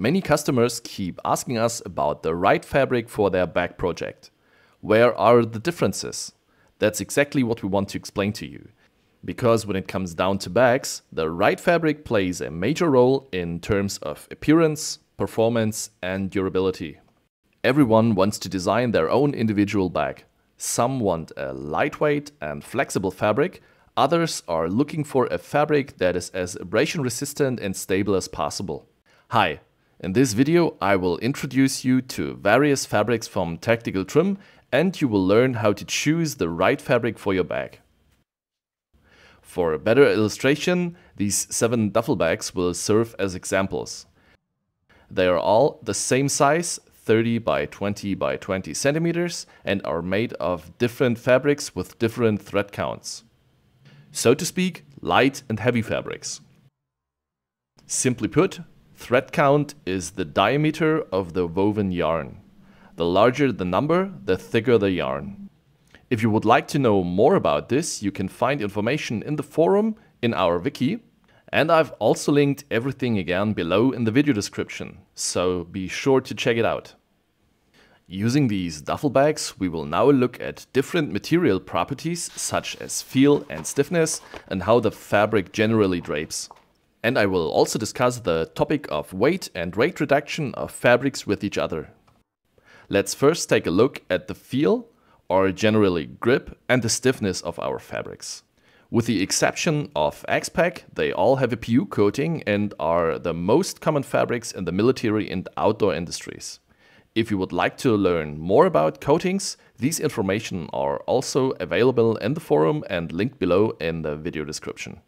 Many customers keep asking us about the right fabric for their bag project. Where are the differences? That's exactly what we want to explain to you. Because when it comes down to bags, the right fabric plays a major role in terms of appearance, performance and durability. Everyone wants to design their own individual bag. Some want a lightweight and flexible fabric, others are looking for a fabric that is as abrasion resistant and stable as possible. Hi, in this video I will introduce you to various fabrics from Tacticaltrim and you will learn how to choose the right fabric for your bag. For a better illustration, these 7 duffel bags will serve as examples. They are all the same size, 30 by 20 by 20 centimeters, and are made of different fabrics with different thread counts. So to speak, light and heavy fabrics. Simply put, thread count is the diameter of the woven yarn. The larger the number, the thicker the yarn. If you would like to know more about this, you can find information in the forum, in our wiki, and I've also linked everything again below in the video description, so be sure to check it out. Using these duffel bags, we will now look at different material properties such as feel and stiffness and how the fabric generally drapes. And I will also discuss the topic of weight and rate reduction of fabrics with each other. Let's first take a look at the feel, or generally grip, and the stiffness of our fabrics. With the exception of X-Pac, they all have a PU coating and are the most common fabrics in the military and outdoor industries. If you would like to learn more about coatings, these information are also available in the forum and linked below in the video description.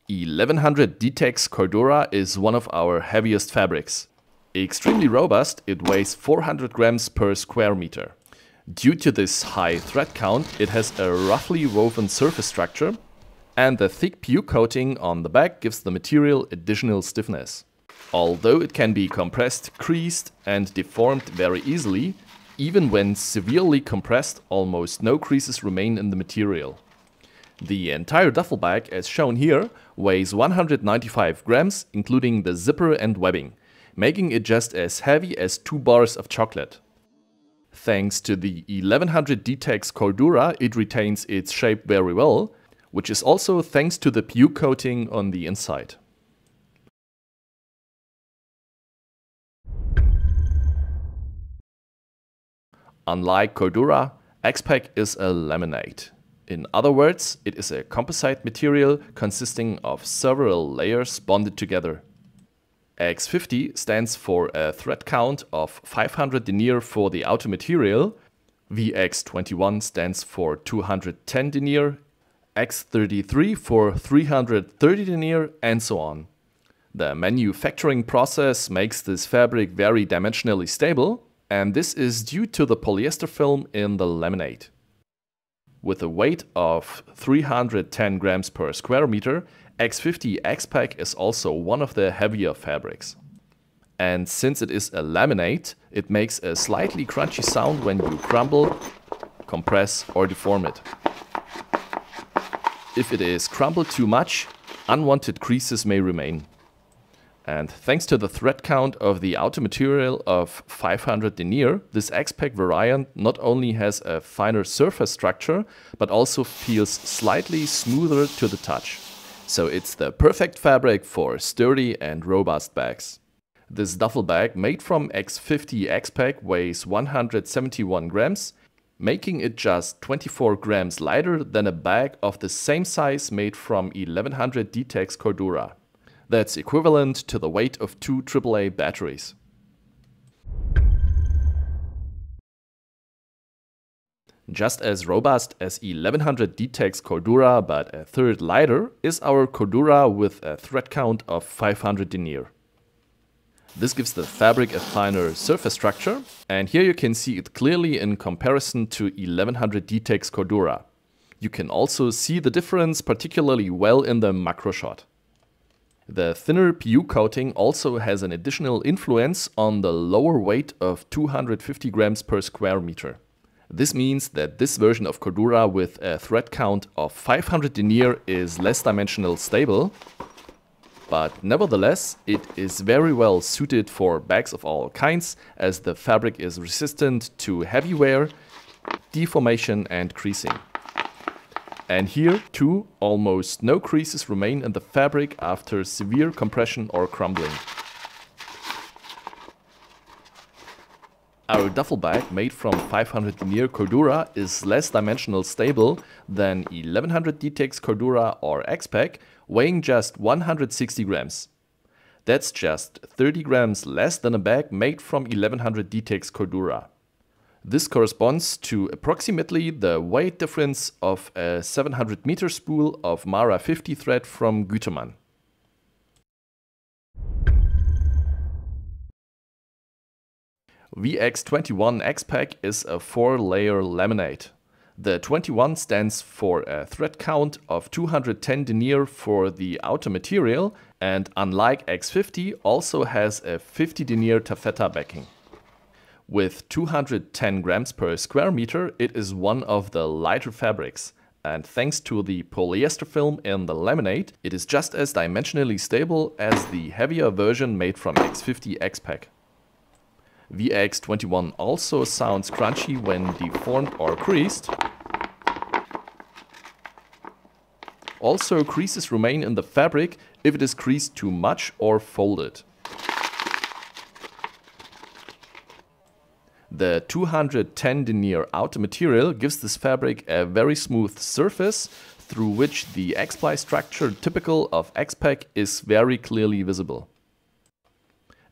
dtex Cordura is one of our heaviest fabrics. Extremely robust, it weighs 400 grams per square meter. Due to this high thread count, it has a roughly woven surface structure, and the thick PU coating on the back gives the material additional stiffness. Although it can be compressed, creased and deformed very easily, even when severely compressed, almost no creases remain in the material. The entire duffel bag, as shown here, weighs 195 grams, including the zipper and webbing, making it just as heavy as 2 bars of chocolate. Thanks to the 1100 dtex Cordura, it retains its shape very well, which is also thanks to the PU coating on the inside. Unlike Cordura, X-Pac is a laminate. In other words, it is a composite material consisting of several layers bonded together. X50 stands for a thread count of 500 denier for the outer material, VX21 stands for 210 denier, X33 for 330 denier, and so on. The manufacturing process makes this fabric very dimensionally stable, and this is due to the polyester film in the laminate. With a weight of 310 grams per square meter, X50 X-Pac is also one of the heavier fabrics. And since it is a laminate, it makes a slightly crunchy sound when you crumble, compress or deform it. If it is crumbled too much, unwanted creases may remain. And thanks to the thread count of the outer material of 500 denier, this X-Pac variant not only has a finer surface structure, but also feels slightly smoother to the touch. So it's the perfect fabric for sturdy and robust bags. This duffel bag made from X50 X-Pac weighs 171 grams, making it just 24 grams lighter than a bag of the same size made from 1100 dtex Cordura. That's equivalent to the weight of 2 AAA batteries. Just as robust as 1100 dtex Cordura but a third lighter is our Cordura with a thread count of 500 denier. This gives the fabric a finer surface structure, and here you can see it clearly in comparison to 1100 dtex Cordura. You can also see the difference particularly well in the macro shot. The thinner PU coating also has an additional influence on the lower weight of 250 grams per square meter. This means that this version of Cordura with a thread count of 500 denier is less dimensional stable, but nevertheless it is very well suited for bags of all kinds, as the fabric is resistant to heavy wear, deformation and creasing. And here too, almost no creases remain in the fabric after severe compression or crumbling. Our duffel bag made from 500 denier Cordura is less dimensional stable than 1100 dtex Cordura or X-Pac, weighing just 160 grams. That's just 30 grams less than a bag made from 1100 dtex Cordura. This corresponds to approximately the weight difference of a 700 meter spool of Mara 50 thread from Gütermann. VX21 X-Pac is a 4-layer laminate. The 21 stands for a thread count of 210 denier for the outer material, and unlike X50 also has a 50 denier taffeta backing. With 210 grams per square meter, it is one of the lighter fabrics, and thanks to the polyester film in the laminate, it is just as dimensionally stable as the heavier version made from X50 X-Pac. VX21 also sounds crunchy when deformed or creased. Also, creases remain in the fabric if it is creased too much or folded. The 210 denier outer material gives this fabric a very smooth surface through which the X-ply structure typical of X-Pac is very clearly visible.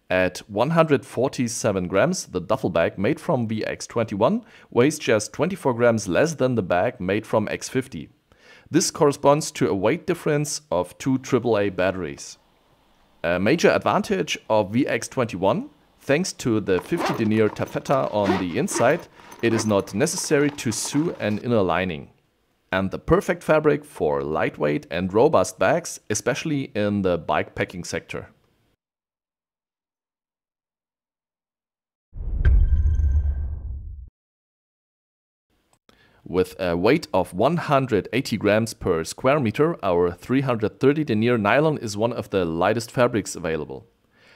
At 147 grams, the duffel bag made from VX21 weighs just 24 grams less than the bag made from X50. This corresponds to a weight difference of 2 AAA batteries. A major advantage of VX21, thanks to the 50 denier taffeta on the inside, it is not necessary to sew an inner lining. And the perfect fabric for lightweight and robust bags, especially in the bike packing sector. With a weight of 180 grams per square meter, our 330 denier nylon is one of the lightest fabrics available.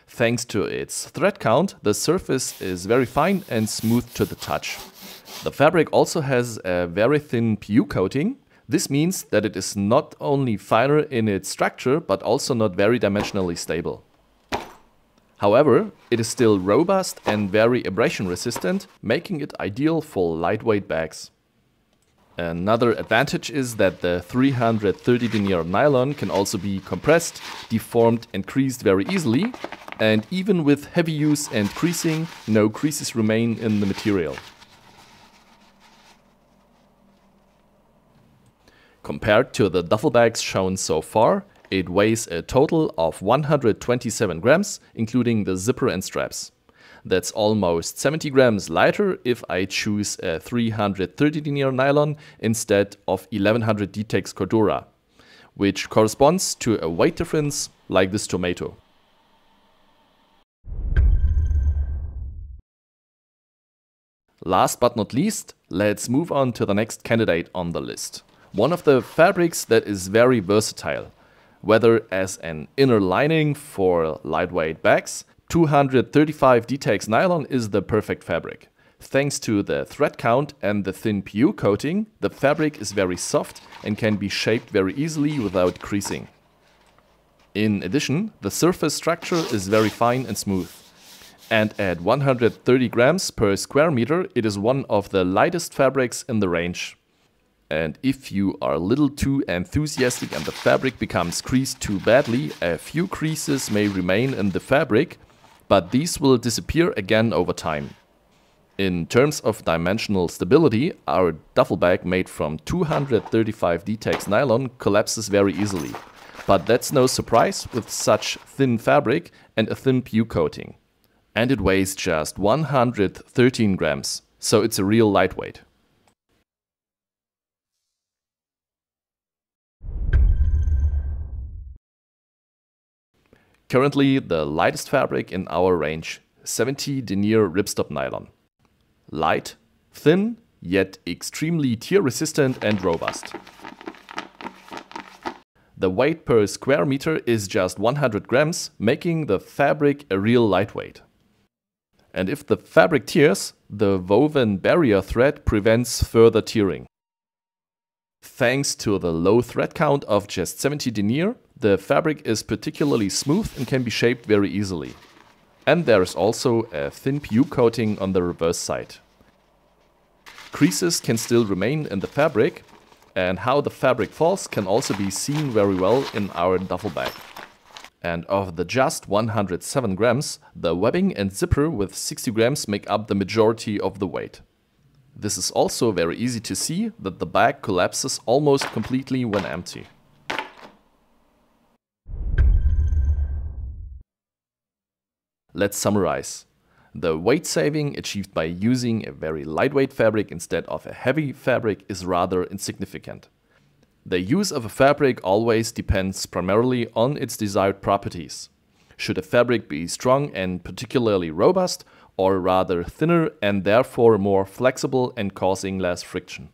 Thanks to its thread count, the surface is very fine and smooth to the touch. The fabric also has a very thin PU coating. This means that it is not only finer in its structure, but also not very dimensionally stable. However, it is still robust and very abrasion resistant, making it ideal for lightweight bags. Another advantage is that the 330 denier nylon can also be compressed, deformed and creased very easily, and even with heavy use and creasing, no creases remain in the material. Compared to the duffel bags shown so far, it weighs a total of 127 grams, including the zipper and straps. That's almost 70 grams lighter if I choose a 330 denier nylon instead of 1100 dtex Cordura, which corresponds to a weight difference like this tomato. Last but not least, let's move on to the next candidate on the list. One of the fabrics that is very versatile, whether as an inner lining for lightweight bags. 235 dtex nylon is the perfect fabric. Thanks to the thread count and the thin PU coating, the fabric is very soft and can be shaped very easily without creasing. In addition, the surface structure is very fine and smooth. And at 130 grams per square meter, it is one of the lightest fabrics in the range. And if you are a little too enthusiastic and the fabric becomes creased too badly, a few creases may remain in the fabric, but these will disappear again over time. In terms of dimensional stability, our duffel bag made from 235 dtex nylon collapses very easily. But that's no surprise with such thin fabric and a thin PU coating. And it weighs just 113 grams, so it's a real lightweight. Currently the lightest fabric in our range, 70 denier ripstop nylon. Light, thin, yet extremely tear resistant and robust. The weight per square meter is just 100 grams, making the fabric a real lightweight. And if the fabric tears, the woven barrier thread prevents further tearing. Thanks to the low thread count of just 70 denier, the fabric is particularly smooth and can be shaped very easily. And there is also a thin PU coating on the reverse side. Creases can still remain in the fabric, and how the fabric falls can also be seen very well in our duffel bag. And of the just 107 grams, the webbing and zipper with 60 grams make up the majority of the weight. This is also very easy to see that the bag collapses almost completely when empty. Let's summarize. The weight saving achieved by using a very lightweight fabric instead of a heavy fabric is rather insignificant. The use of a fabric always depends primarily on its desired properties. Should a fabric be strong and particularly robust, or rather thinner and therefore more flexible and causing less friction?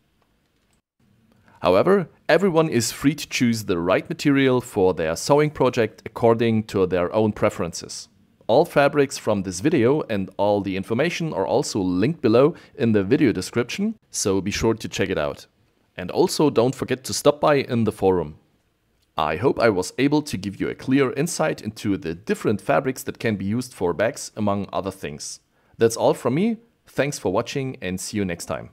However, everyone is free to choose the right material for their sewing project according to their own preferences. All fabrics from this video and all the information are also linked below in the video description, so be sure to check it out. And also don't forget to stop by in the forum. I hope I was able to give you a clear insight into the different fabrics that can be used for bags, among other things. That's all from me. Thanks for watching and see you next time.